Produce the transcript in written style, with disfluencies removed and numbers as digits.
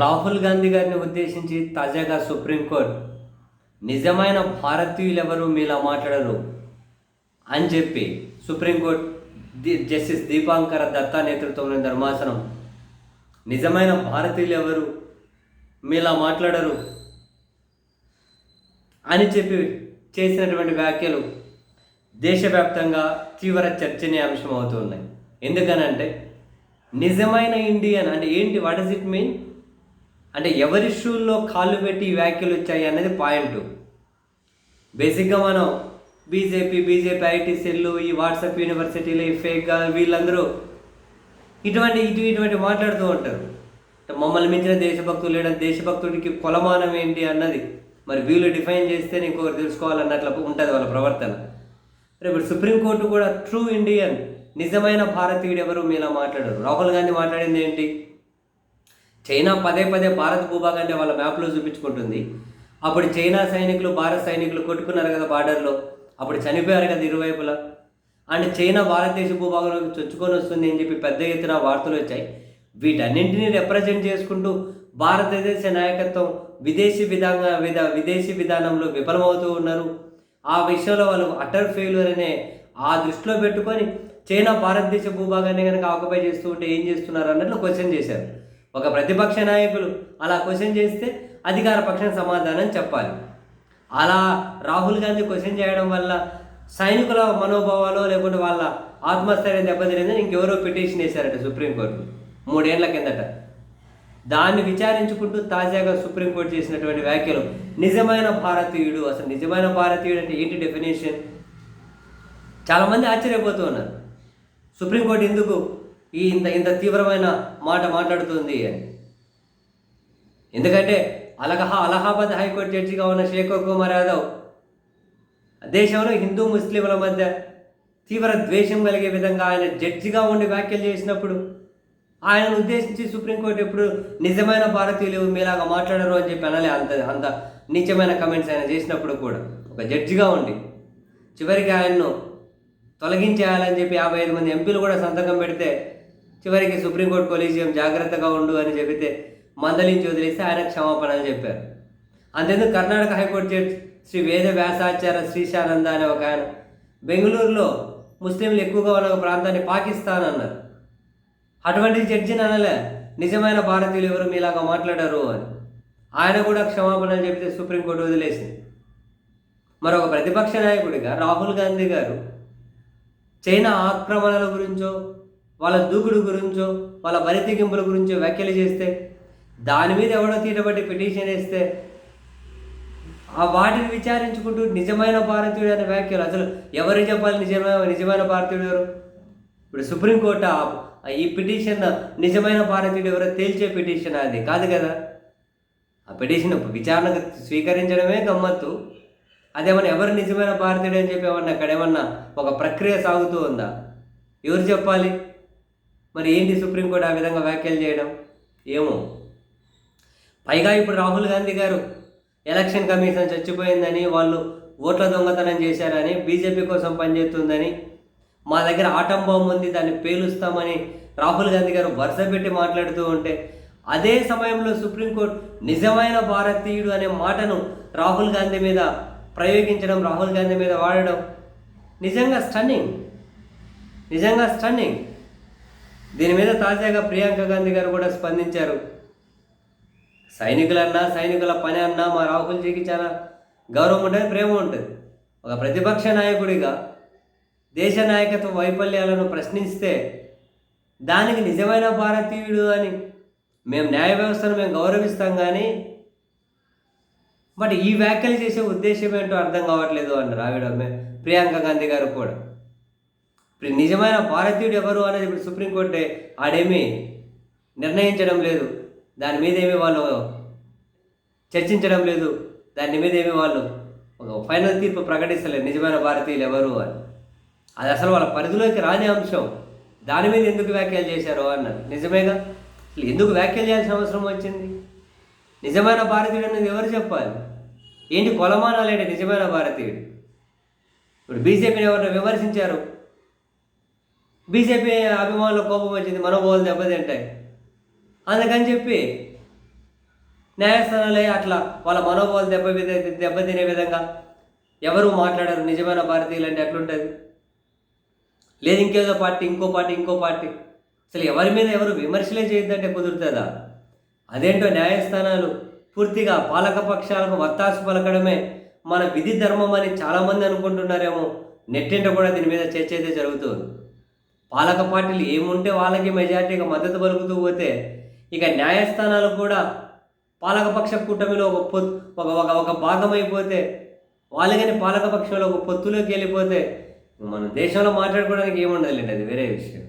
రాహుల్ గాంధీ గారిని ఉద్దేశించి తాజాగా సుప్రీంకోర్టు నిజమైన భారతీయులు ఎవరు మీలా మాట్లాడరు అని చెప్పి సుప్రీంకోర్టు జస్టిస్ దీపాంకర దత్తా నేతృత్వంలోని ధర్మాసనం నిజమైన భారతీయులు ఎవరు మీలా మాట్లాడరు అని చెప్పి చేసినటువంటి వ్యాఖ్యలు దేశవ్యాప్తంగా తీవ్ర చర్చనీయాంశం అవుతున్నాయి. ఎందుకనంటే నిజమైన ఇండియన్ అంటే ఏంటి, వాట్ డస్ ఇట్ మీన్ అంటే ఎవరి షూల్లో కాళ్ళు పెట్టి ఈ వ్యాఖ్యలు వచ్చాయి అనేది పాయింట్. బేసిక్గా మనం బీజేపీ ఐటీ సెల్లు, ఈ వాట్సాప్ యూనివర్సిటీలు, ఈ ఫేక్ వీళ్ళందరూ ఇటువంటి మాట్లాడుతూ ఉంటారు. మమ్మల్ని మించిన దేశభక్తులు లేడం, దేశభక్తుడికి కొలమానం ఏంటి అన్నది మరి వీళ్ళు డిఫైన్ చేస్తే ఇంకొకరు తెలుసుకోవాలన్నట్లు ఉంటుంది వాళ్ళ ప్రవర్తన. ఇప్పుడు సుప్రీంకోర్టు కూడా ట్రూ ఇండియన్ నిజమైన భారతీయుడు ఎవరు మీలా మాట్లాడరు. రాహుల్ గాంధీ మాట్లాడింది ఏంటి, చైనా పదే భారత భూభాగాన్ని వాళ్ళ మ్యాప్లో చూపించుకుంటుంది. అప్పుడు చైనా సైనికులు భారత సైనికులు కొట్టుకున్నారు కదా బార్డర్లో, అప్పుడు చనిపోయారు కదా ఇరువైపులా. అండ్ చైనా భారతదేశ భూభాగంలోకి చొచ్చుకొని వస్తుంది అని చెప్పి పెద్ద ఎత్తున వార్తలు వచ్చాయి. వీటన్నింటినీ రిప్రజెంట్ చేసుకుంటూ భారతదేశ నాయకత్వం విదేశీ విధానంలో విఫలమవుతూ ఉన్నారు. ఆ విషయంలో వాళ్ళు అటర్ ఫెయిల్యూర్ అనే ఆ దృష్టిలో పెట్టుకొని చైనా భారతదేశ భూభాగాన్ని కనుక ఆక్యుపై చేస్తూ ఉంటే ఏం చేస్తున్నారు అన్నట్లు క్వశ్చన్ చేశారు. ఒక ప్రతిపక్ష నాయకులు అలా క్వశ్చన్ చేస్తే అధికార పక్షం సమాధానం చెప్పాలి. అలా రాహుల్ గాంధీ క్వశ్చన్ చేయడం వల్ల సైనికుల మనోభావాలు లేకుంటే వాళ్ళ ఆత్మస్థైర్యం దెబ్బతిరిందని ఇంకెవరో పిటిషన్ వేశారట సుప్రీంకోర్టు 3 ఏళ్ల కిందట. దాన్ని విచారించుకుంటూ తాజాగా సుప్రీంకోర్టు చేసినటువంటి వ్యాఖ్యలు నిజమైన భారతీయుడు, అసలు నిజమైన భారతీయుడు అంటే ఏంటి డెఫినేషన్, చాలామంది ఆశ్చర్యపోతూ ఉన్నారు. సుప్రీంకోర్టు ఎందుకు ఇంత తీవ్రమైన మాట మాట్లాడుతుంది అని. ఎందుకంటే అలహాబాద్ హైకోర్టు జడ్జిగా ఉన్న శేఖర్ కుమార్ యాదవ్ దేశంలో హిందూ ముస్లింల మధ్య తీవ్ర ద్వేషం కలిగే విధంగా ఆయన జడ్జిగా ఉండి వ్యాఖ్యలు చేసినప్పుడు ఆయనను ఉద్దేశించి సుప్రీంకోర్టు ఎప్పుడు నిజమైన భారతీయులు మీలాగా మాట్లాడరు అని చెప్పి అనలే. అంత నీచమైన కమెంట్స్ ఆయన చేసినప్పుడు కూడా ఒక జడ్జిగా ఉండి చివరికి ఆయన్ను తొలగించేయాలని చెప్పి 55 మంది ఎంపీలు కూడా సంతకం పెడితే చివరికి సుప్రీంకోర్టు కొలీజియం జాగ్రత్తగా ఉండు అని చెబితే మందలించి వదిలేస్తే ఆయన క్షమాపణలు చెప్పారు. అంతేందుకు కర్ణాటక హైకోర్టు జడ్జి శ్రీ వేద వ్యాసాచార్య శ్రీశానంద అనే ఒక ఆయన బెంగళూరులో ముస్లింలు ఎక్కువగా ఉన్న ఒక ప్రాంతాన్ని పాకిస్తాన్ అన్నారు. అటువంటి జడ్జిని అనలే నిజమైన భారతీయులు ఎవరు మీలాగా మాట్లాడారు అని. ఆయన కూడా క్షమాపణలు చెబితే సుప్రీంకోర్టు వదిలేసింది. మరొక ప్రతిపక్ష నాయకుడిగా రాహుల్ గాంధీ గారు చైనా ఆక్రమణల గురించో వాళ్ళ దూకుడు గురించో వాళ్ళ బరితెగింపుల గురించో వ్యాఖ్యలు చేస్తే దాని మీద ఎవడో తీటబట్టి పిటిషన్ వేస్తే ఆ వాటిని విచారించుకుంటూ నిజమైన భారతీయుడు అనే వ్యాఖ్యలు అసలు ఎవరు చెప్పాలి నిజమైన భారతీయుడు ఎవరు? ఇప్పుడు సుప్రీంకోర్టు ఈ పిటిషన్ నిజమైన భారతీయుడు ఎవరో తేల్చే పిటిషన్ అది కాదు కదా. ఆ పిటిషన్ విచారణకు స్వీకరించడమే గమ్మత్తు. అదేమన్నా ఎవరు నిజమైన భారతీయుడు అని చెప్పి అక్కడ ఏమన్నా ఒక ప్రక్రియ సాగుతూ ఉందా? ఎవరు చెప్పాలి? మరి ఏంటి సుప్రీంకోర్టు ఆ విధంగా వ్యాఖ్యలు చేయడం? ఏమో. పైగా ఇప్పుడు రాహుల్ గాంధీ గారు ఎలక్షన్ కమిషన్ చచ్చిపోయిందని, వాళ్ళు ఓట్ల దొంగతనం చేశారని, బీజేపీ కోసం పనిచేస్తుందని, మా దగ్గర ఆటం బాంబు ఉంది దాన్ని పేలుస్తామని రాహుల్ గాంధీ గారు వరుస పెట్టి మాట్లాడుతూ ఉంటే అదే సమయంలో సుప్రీంకోర్టు నిజమైన భారతీయుడు అనే మాటను రాహుల్ గాంధీ మీద ప్రయోగించడం, రాహుల్ గాంధీ మీద వాడడం నిజంగా స్టన్నింగ్. దీని మీద తాజాగా ప్రియాంక గాంధీ గారు కూడా స్పందించారు. సైనికుల పని అన్నా మా రాహుల్జీకి చాలా గౌరవం ఉంటుంది, ప్రేమ ఉంటుంది. ఒక ప్రతిపక్ష నాయకుడిగా దేశ నాయకత్వ వైఫల్యాలను ప్రశ్నిస్తే దానికి నిజమైన భారతీయుడు అని మేము న్యాయ వ్యవస్థను మేము గౌరవిస్తాం, కానీ బట్ ఈ వ్యాఖ్యలు చేసే ఉద్దేశం ఏంటో అర్థం కావట్లేదు అన్నారు ఆవిడ ప్రియాంక గాంధీ గారు కూడా. ఇప్పుడు నిజమైన భారతీయుడు ఎవరు అనేది ఇప్పుడు సుప్రీంకోర్టు ఆడేమీ నిర్ణయించడం లేదు, దాని మీద ఏమీ వాళ్ళు చర్చించడం లేదు, దాని మీద ఏమీ వాళ్ళు ఒక ఫైనల్ తీర్పు ప్రకటిస్తలేదు నిజమైన భారతీయులు ఎవరు అని. అది అసలు వాళ్ళ పరిధిలోకి రాని అంశం. దాని మీద ఎందుకు వ్యాఖ్యలు చేశారో అన్నారు. నిజమేగా, అసలు ఎందుకు వ్యాఖ్యలు చేయాల్సిన అవసరం వచ్చింది? నిజమైన భారతీయుడు అనేది ఎవరు చెప్పాలి? ఏంటి కొలమానాలేంటి నిజమైన భారతీయుడు? ఇప్పుడు బీజేపీని ఎవరైనా విమర్శించారు, బీజేపీ అభిమానులు కోపం వచ్చింది, మనోభావాలు దెబ్బతింటాయి. అందుకని చెప్పి న్యాయస్థానాలే అట్లా వాళ్ళ మనోభావాలు దెబ్బతినే విధంగా ఎవరు మాట్లాడారు. నిజమైన భారతీయులు అంటే ఎట్లుంటుంది? లేదు ఇంకేదో పార్టీ, ఇంకో పార్టీ, అసలు ఎవరి మీద ఎవరు విమర్శలే చేయొద్దంటే కుదురుతుందా? అదేంటో న్యాయస్థానాలు పూర్తిగా పాలక పక్షాలకు వత్తాసు పలకడమే మన విధి ధర్మం అని చాలామంది అనుకుంటున్నారేమో. నెట్టింట కూడా దీని మీద చర్చ అయితే జరుగుతుంది. పాలక పార్టీలు ఏముంటే వాళ్ళకి మెజార్టీగా మద్దతు పలుకుతూ పోతే, ఇక న్యాయస్థానాలు కూడా పాలకపక్ష కూటమిలో ఒక భాగం అయిపోతే, వాళ్ళు కానీ పాలకపక్షంలో ఒక పొత్తులోకి వెళ్ళిపోతే మన దేశంలో మాట్లాడుకోవడానికి ఏముండదులేండి, అది వేరే విషయం.